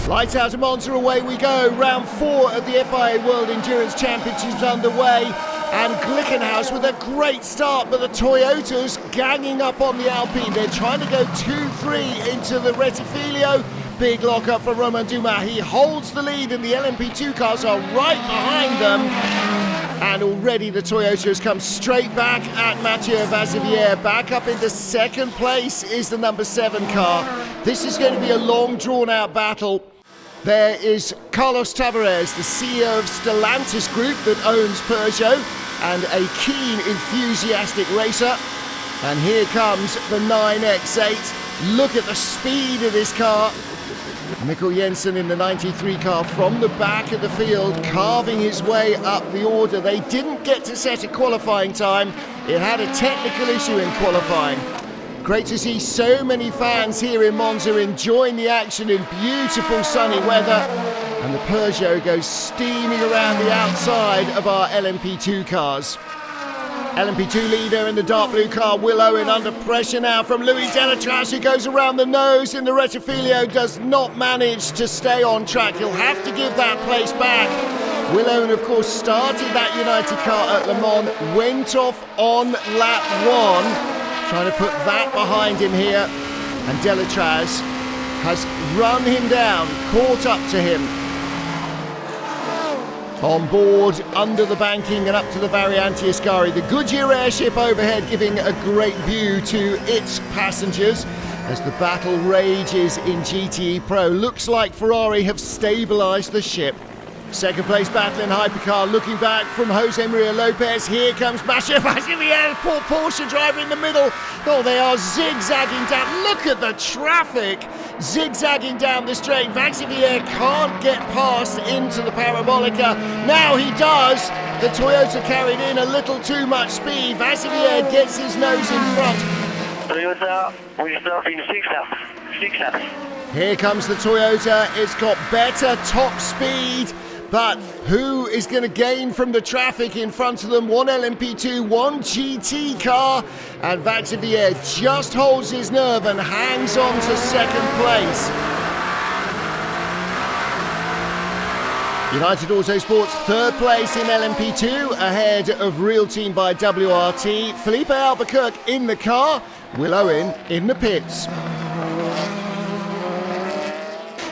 Lights out of Monza, away we go. Round 4 of the FIA World Endurance Championship is underway. And Glickenhaus with a great start, but the Toyotas ganging up on the Alpine. They're trying to go 2-3 into the Rettifilo. Big lock-up for Romain Dumas. He holds the lead, and the LMP2 cars are right behind them. And already the Toyotas come straight back at Mathieu Vaxivière. Back up into second place is the number 7 car. This is going to be a long, drawn-out battle. There is Carlos Tavares, the CEO of Stellantis Group that owns Peugeot, and a keen, enthusiastic racer. And here comes the 9X8. Look at the speed of this car. Mikkel Jensen in the 93 car from the back of the field, carving his way up the order. They didn't get to set a qualifying time. It had a technical issue in qualifying. Great to see so many fans here in Monza enjoying the action in beautiful sunny weather. And the Peugeot goes steaming around the outside of our LMP2 cars. LMP2 leader in the dark blue car, Will Owen, under pressure now from Louis Delatraz, who goes around the nose in the Rettifilo, does not manage to stay on track. He'll have to give that place back. Will Owen, of course, started that United car at Le Mans, went off on lap 1. Trying to put that behind him here, and Delatraz has run him down, caught up to him. On board, under the banking and up to the Variante Ascari. The Goodyear airship overhead giving a great view to its passengers as the battle rages in GTE Pro. Looks like Ferrari have stabilised the ship. Second place battle in Hypercar, looking back from Jose Maria Lopez. Here comes Mathieu Vaxivière, poor Porsche driver in the middle. Oh, they are zigzagging down. Look at the traffic zigzagging down the straight. Vaxivière can't get past into the Parabolica. Now he does. The Toyota carried in a little too much speed. Vaxivière gets his nose in front. Toyota, we start in 6 laps. Here comes the Toyota. It's got better top speed. But who is going to gain from the traffic in front of them? One LMP2, one GT car, and Vaxivière just holds his nerve and hangs on to second place. United Autosports third place in LMP2, ahead of Real Team by WRT. Felipe Albuquerque in the car, Will Owen in the pits.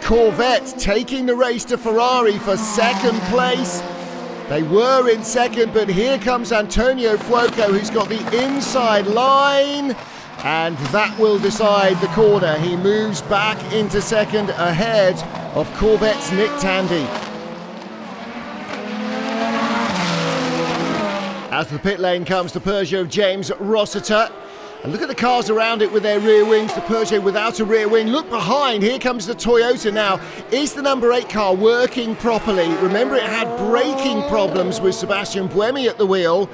Corvette taking the race to Ferrari for second place. They were in second, but here comes Antonio Fuoco, who's got the inside line, and that will decide the corner. He moves back into second ahead of Corvette's Nick Tandy. As the pit lane comes, the Peugeot James Rossiter. And look at the cars around it with their rear wings. The Peugeot without a rear wing. Look behind. Here comes the Toyota now. Is the number 8 car working properly? Remember, it had braking problems with Sebastian Buemi at the wheel.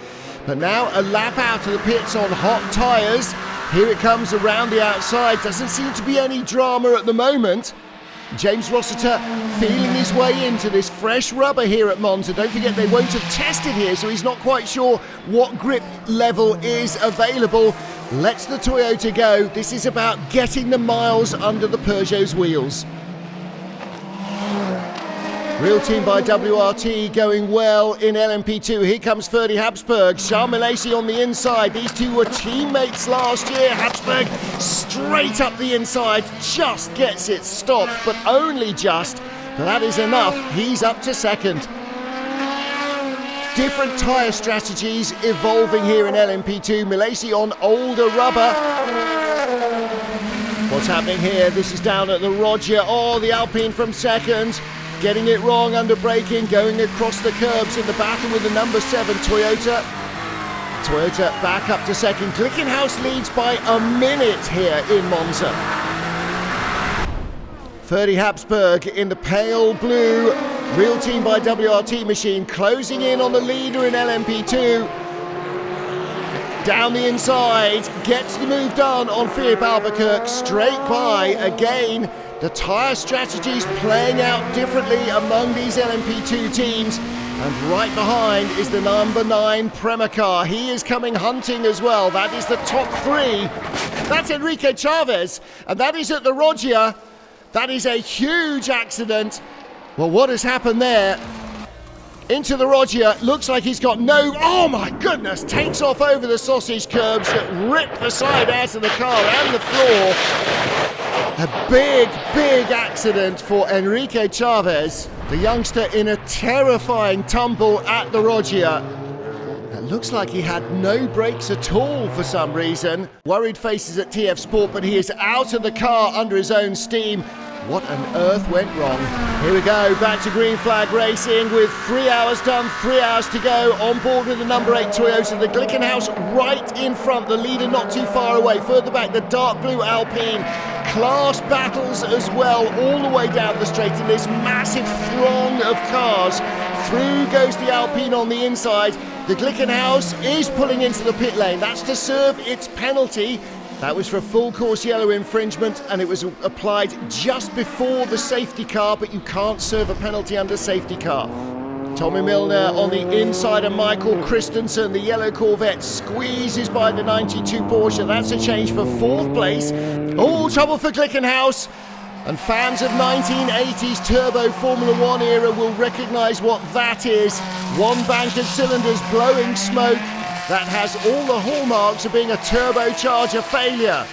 But now a lap out of the pits on hot tyres. Here it comes around the outside. Doesn't seem to be any drama at the moment. James Rossiter feeling his way into this fresh rubber here at Monza. Don't forget, they won't have tested here, so he's not quite sure what grip level is available. Lets the Toyota go. This is about getting the miles under the Peugeot's wheels. Real Team by WRT going well in LMP2. Here comes Ferdi Habsburg. Charles Milesi on the inside. These two were teammates last year. Habsburg straight up the inside. Just gets it stopped, but only just. But that is enough. He's up to second. Different tyre strategies evolving here in LMP2. Milesi on older rubber. What's happening here? This is down at the Roger. Oh, the Alpine from second. Getting it wrong under braking, going across the curbs in the battle with the number 7 Toyota. Toyota back up to second. Glickenhaus leads by a minute here in Monza. Ferdi Habsburg in the pale blue Real Team by WRT machine, closing in on the leader in LMP2. Down the inside, gets the move done on Philippe Albuquerque, straight by again. The tyre strategies playing out differently among these LMP2 teams. And right behind is the number 9 Prema car. He is coming hunting as well. That is the top 3. That's Enrique Chavez. And that is at the Rogia. That is a huge accident. Well, what has happened there? Into the Roger, looks like he's got no, oh my goodness, takes off over the sausage curbs that rip the side out of the car and the floor. A big, big accident for Enrique Chavez, the youngster in a terrifying tumble at the Roger. It looks like he had no brakes at all for some reason. Worried faces at TF Sport, but he is out of the car under his own steam. What on earth went wrong? Here we go, back to green flag racing with 3 hours done, 3 hours to go. On board with the number 8 Toyota, the Glickenhaus right in front, the leader not too far away. Further back, the dark blue Alpine. Class battles as well, all the way down the straight in this massive throng of cars. Through goes the Alpine on the inside. The Glickenhaus is pulling into the pit lane. That's to serve its penalty. That was for full course yellow infringement, and it was applied just before the safety car, but you can't serve a penalty under safety car. Tommy Milner on the inside of Michael Christensen. The yellow Corvette squeezes by the 92 Porsche. That's a change for 4th place. All trouble for Glickenhaus. And fans of 1980s turbo Formula 1 era will recognise what that is. One bank of cylinders blowing smoke. That has all the hallmarks of being a turbocharger failure.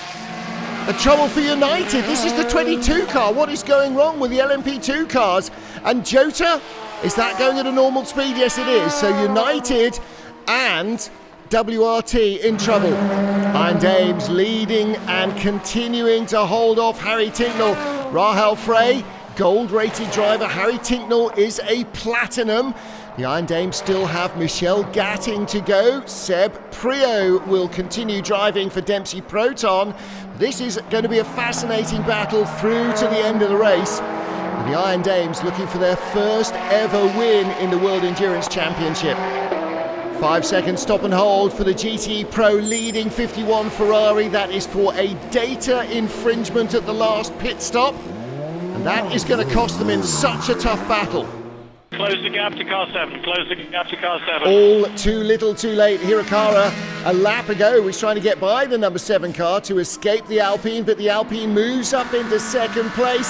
The trouble for United, this is the 22 car. What is going wrong with the LMP2 cars? And Jota, is that going at a normal speed? Yes, it is. So United and WRT in trouble. Iron Dames leading and continuing to hold off Harry Tincknell. Rahal Frey, gold-rated driver. Harry Tincknell is a platinum. The Iron Dames still have Michelle Gatting to go. Seb Prio will continue driving for Dempsey Proton. This is going to be a fascinating battle through to the end of the race. The Iron Dames looking for their first ever win in the World Endurance Championship. 5 seconds stop and hold for the GTE Pro leading 51 Ferrari. That is for a data infringement at the last pit stop. And that is going to cost them in such a tough battle. Close the gap to car 7, close the gap to car 7. All too little too late. Hirakara, a lap ago, was trying to get by the number 7 car to escape the Alpine, but the Alpine moves up into 2nd place.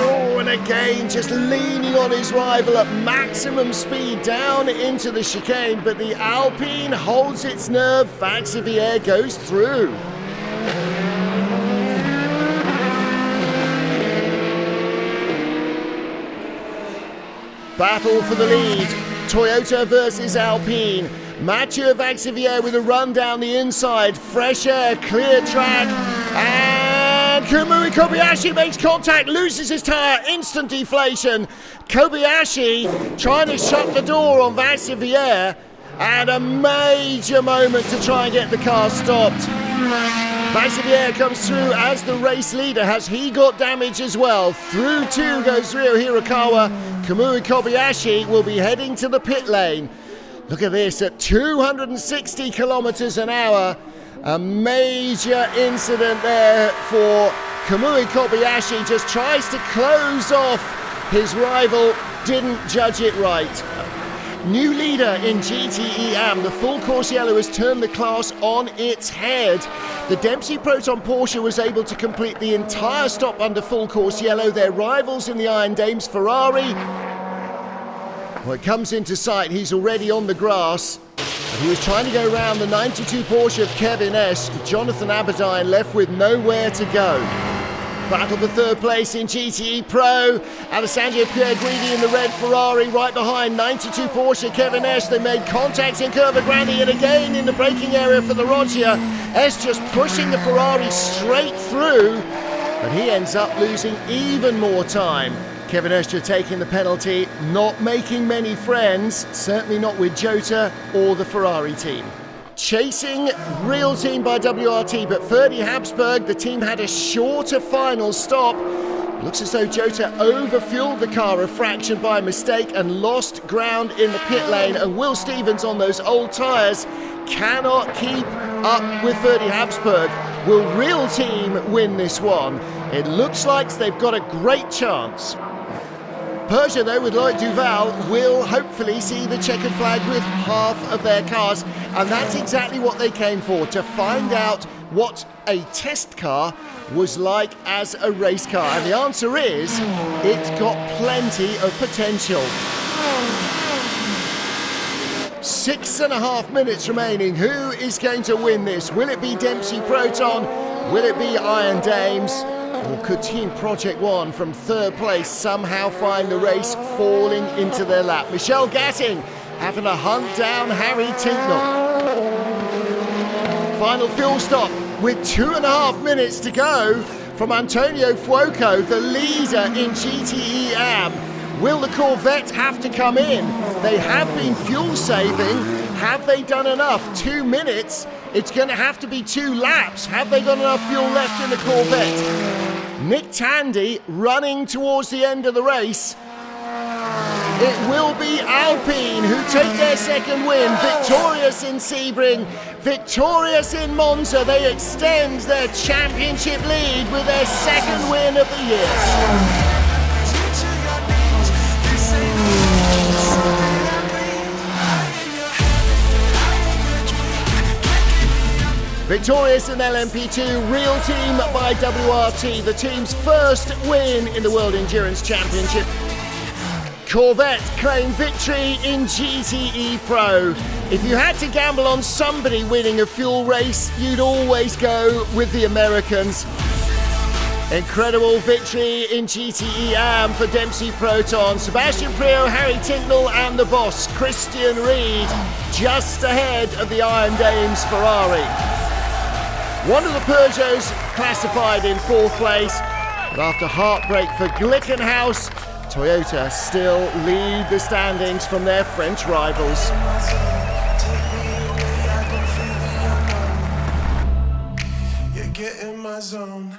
Oh, and again, just leaning on his rival at maximum speed down into the chicane, but the Alpine holds its nerve. Vaxivière goes through. Battle for the lead, Toyota versus Alpine. Mathieu Vaxivière with a run down the inside, fresh air, clear track, and Kamui Kobayashi makes contact, loses his tyre, instant deflation. Kobayashi trying to shut the door on Vaxivière, and a major moment to try and get the car stopped. Vaxivière comes through as the race leader. Has he got damage as well? Through 2 goes Ryo Hirakawa. Kamui Kobayashi will be heading to the pit lane. Look at this, at 260 kilometers an hour. A major incident there for Kamui Kobayashi. Just tries to close off his rival. Didn't judge it right. New leader in GTE AM, the full course yellow has turned the class on its head. The Dempsey Proton Porsche was able to complete the entire stop under full course yellow. Their rivals in the Iron Dames, Ferrari, well, it comes into sight, he's already on the grass. He was trying to go around the 92 Porsche of Kevin S. Jonathan Aberdine left with nowhere to go. Battle for 3rd place in GTE Pro. Alessandro Pierguidi in the red Ferrari right behind 92 Porsche Kevin S. They made contact in Curva Grande and again in the braking area for the Roger. S just pushing the Ferrari straight through, but he ends up losing even more time. Kevin Estre taking the penalty, not making many friends, certainly not with Jota or the Ferrari team. Chasing real team by WRT, but Ferdi Habsburg, the team had a shorter final stop. Looks as though Jota overfueled the car a fraction by mistake and lost ground in the pit lane, and Will Stevens on those old tyres cannot keep up with Ferdi Habsburg. Will real team win this one? It looks like they've got a great chance. Persia, though, with Loic Duval, will hopefully see the checkered flag with half of their cars, and that's exactly what they came for, to find out what a test car was like as a race car? And the answer is, it's got plenty of potential. 6.5 minutes remaining. Who is going to win this? Will it be Dempsey Proton? Will it be Iron Dames? Or could Team Project One from third place somehow find the race falling into their lap? Michelle Gatting having to hunt down Harry Tinknell. Final fuel stop with 2.5 minutes to go from Antonio Fuoco, the leader in GTE AM. Will the Corvette have to come in? They have been fuel saving. Have they done enough? 2 minutes. It's going to have to be 2 laps. Have they got enough fuel left in the Corvette? Nick Tandy running towards the end of the race. It will be Alpine who take their second win. Victorious in Sebring, victorious in Monza. They extend their championship lead with their second win of the year. Victorious in LMP2, real team by WRT, the team's first win in the World Endurance Championship. Corvette claim victory in GTE Pro. If you had to gamble on somebody winning a fuel race, you'd always go with the Americans. Incredible victory in GTE AM for Dempsey Proton. Sebastian Priaulx, Harry Tinknell and the boss, Christian Ried, just ahead of the Iron Dames Ferrari. One of the Peugeots classified in 4th place, but after heartbreak for Glickenhaus, Toyota still lead the standings from their French rivals. You get in my zone.